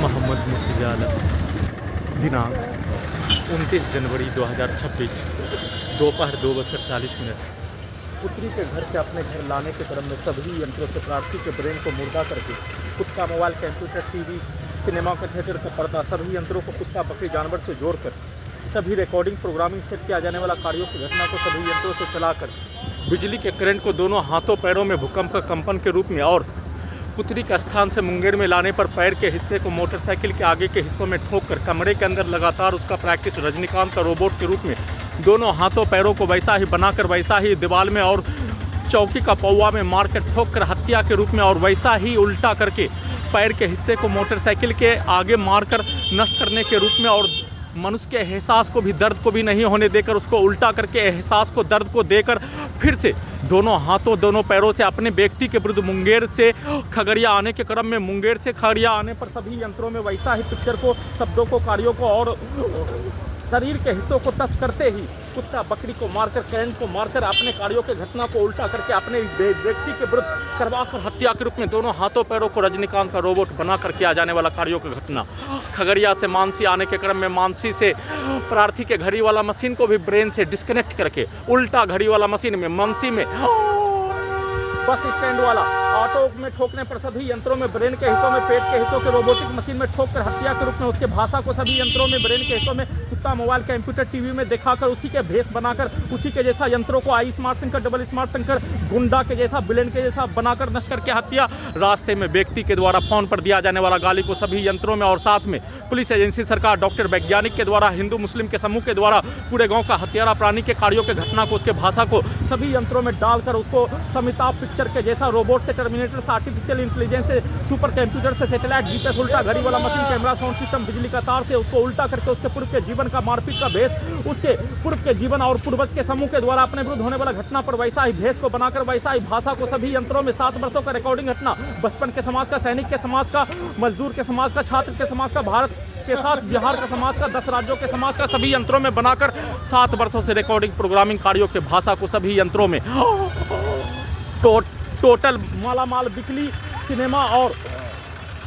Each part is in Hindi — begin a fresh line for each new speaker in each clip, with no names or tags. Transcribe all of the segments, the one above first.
मोहम्मद मुर्तजा आलम। दिनांक 29 जनवरी 2026 दोपहर 2:40। पुत्री के घर से अपने घर लाने के क्रम में सभी यंत्रों से प्रार्थी के ब्रेन को मुर्दा करके कुत्ता, मोबाइल, कंप्यूटर, टीवी, सिनेमा का थिएटर का पर्दा, सभी यंत्रों को कुत्ता, बकरी, जानवर से जोड़कर सभी रिकॉर्डिंग, प्रोग्रामिंग, सेट किया जाने वाला कार्यों की घटना को सभी यंत्रों से चलाकर बिजली के करंट को दोनों हाथों पैरों में भूकंप का कंपन के रूप में और पुत्री के स्थान से मुंगेर में लाने पर पैर के हिस्से को मोटरसाइकिल के आगे के हिस्सों में ठोक कर कमरे के अंदर लगातार उसका प्रैक्टिस रजनीकांत का रोबोट के रूप में दोनों हाथों पैरों को वैसा ही बनाकर वैसा ही दीवार में और चौकी का पौवा में मारकर ठोक कर हत्या के रूप में और वैसा ही उल्टा करके पैर के हिस्से को मोटरसाइकिल के आगे मारकर नष्ट करने के रूप में और मनुष्य के एहसास को भी, दर्द को भी नहीं होने देकर उसको उल्टा करके एहसास को, दर्द को देकर फिर से दोनों हाथों, दोनों पैरों से अपने व्यक्ति के विरुद्ध मुंगेर से खगड़िया आने के क्रम में मुंगेर से खगड़िया आने पर सभी यंत्रों में वैसा ही पिक्चर को, शब्दों को, कार्यों को और शरीर के हिस्सों को टच करते ही कुत्ता, बकरी को मारकर, कैन को मारकर अपने कार्यों के घटना को उल्टा करके अपने व्यक्ति के विरुद्ध करवाकर हत्या के रूप में दोनों हाथों पैरों को रजनीकांत का रोबोट बनाकर किया जाने वाला कार्यों की घटना। खगड़िया से मानसी आने के क्रम में मानसी से प्रार्थी के घड़ी वाला मशीन को भी ब्रेन से डिस्कनेक्ट करके उल्टा घड़ी वाला मशीन में मानसी में बस स्टैंड वाला ऑटो में ठोकने पर सभी यंत्रों में ब्रेन के हिस्सों में, पेट के हिस्सों के रोबोटिक मशीन में ठोककर हत्या के रूप में उसके भाषा को सभी यंत्रों में, ब्रेन के हिस्सों में कुत्ता, मोबाइल, कंप्यूटर, टीवी में दिखाकर उसी के भेष बनाकर उसी के जैसा यंत्रों को I smart Shankar, double smart Shankar, गुंडा के जैसा, विलेन के जैसा बनाकर नष्ट करके हत्या। रास्ते में व्यक्ति के द्वारा फोन पर दिया जाने वाला गाली को सभी यंत्रों में और साथ में पुलिस एजेंसी, सरकार, डॉक्टर, वैज्ञानिक के द्वारा, हिंदू मुस्लिम के समूह के द्वारा पूरे गाँव का हत्यारा प्राणी के कार्यों के घटना को, उसके भाषा को सभी यंत्रों में डालकर उसको समिताभ पिक्चर के जैसा रोबोट से, टर्मिनेटर से, आर्टिफिशियल इंटेलिजेंस से, सुपर कंप्यूटर से, सैटेलाइट, जीपीएस, उल्टा घड़ी वाला मशीन, कैमरा, साउंड सिस्टम, बिजली का तार से उसको उल्टा करके उसके पूर्व के जीवन का मारपीट का भेष, उसके पूर्व के जीवन और पूर्वज के समूह के द्वारा अपने विरुद्ध होने वाला घटना पर वैसा ही भेष को बनाकर वैसा ही भाषा को सभी यंत्रों में 7 वर्षों का रिकॉर्डिंग घटना, बचपन के समाज का, सैनिक के समाज का, मजदूर के समाज का, छात्र के समाज का, भारत के साथ बिहार का समाज का, 10 राज्यों के समाज का सभी यंत्रों में बनाकर 7 वर्षों से रिकॉर्डिंग, प्रोग्रामिंग कार्यों के भाषा को सभी यंत्रों में टोटल मालामाल, बिजली, सिनेमा और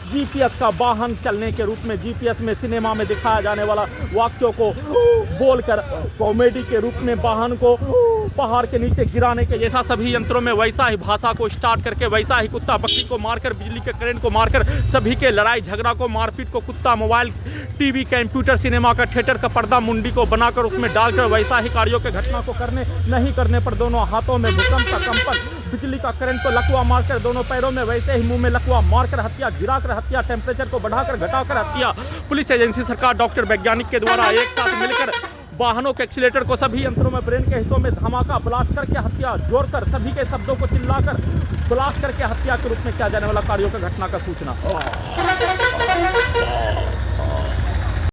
जीपीएस का वाहन चलने के रूप में, जीपीएस में, सिनेमा में दिखाया जाने वाला वाक्यों को बोलकर कॉमेडी के रूप में वाहन को पहाड़ के नीचे गिराने के जैसा सभी यंत्रों में वैसा ही भाषा को स्टार्ट करके वैसा ही कुत्ता, बकरी को मारकर, बिजली के करंट को मारकर सभी के लड़ाई झगड़ा को, मारपीट को, कुत्ता, मोबाइल, टीवी, कंप्यूटर, सिनेमा का थिएटर का पर्दा, मुंडी को बनाकर उसमें डालकर वैसा ही कार्यों के घटना को करने नहीं करने पर दोनों हाथों में भूकंप का कंपन, बिजली का करंट को लकवा मारकर, दोनों पैरों में वैसे ही मुंह में लकवा मारकर हत्या, गिराकर हत्या, टेम्परेचर को बढ़ाकर घटाकर हत्या। पुलिस एजेंसी, सरकार, डॉक्टर, वैज्ञानिक के द्वारा एक साथ मिलकर वाहनों के एक्सीलेटर को सभी यंत्रों में, ब्रेन के हिस्सों में धमाका ब्लास्ट करके हत्या, जोड़कर सभी के शब्दों को चिल्लाकर ब्लास्ट करके हत्या के रूप में किया जाने वाला कार्यों का घटना का सूचना।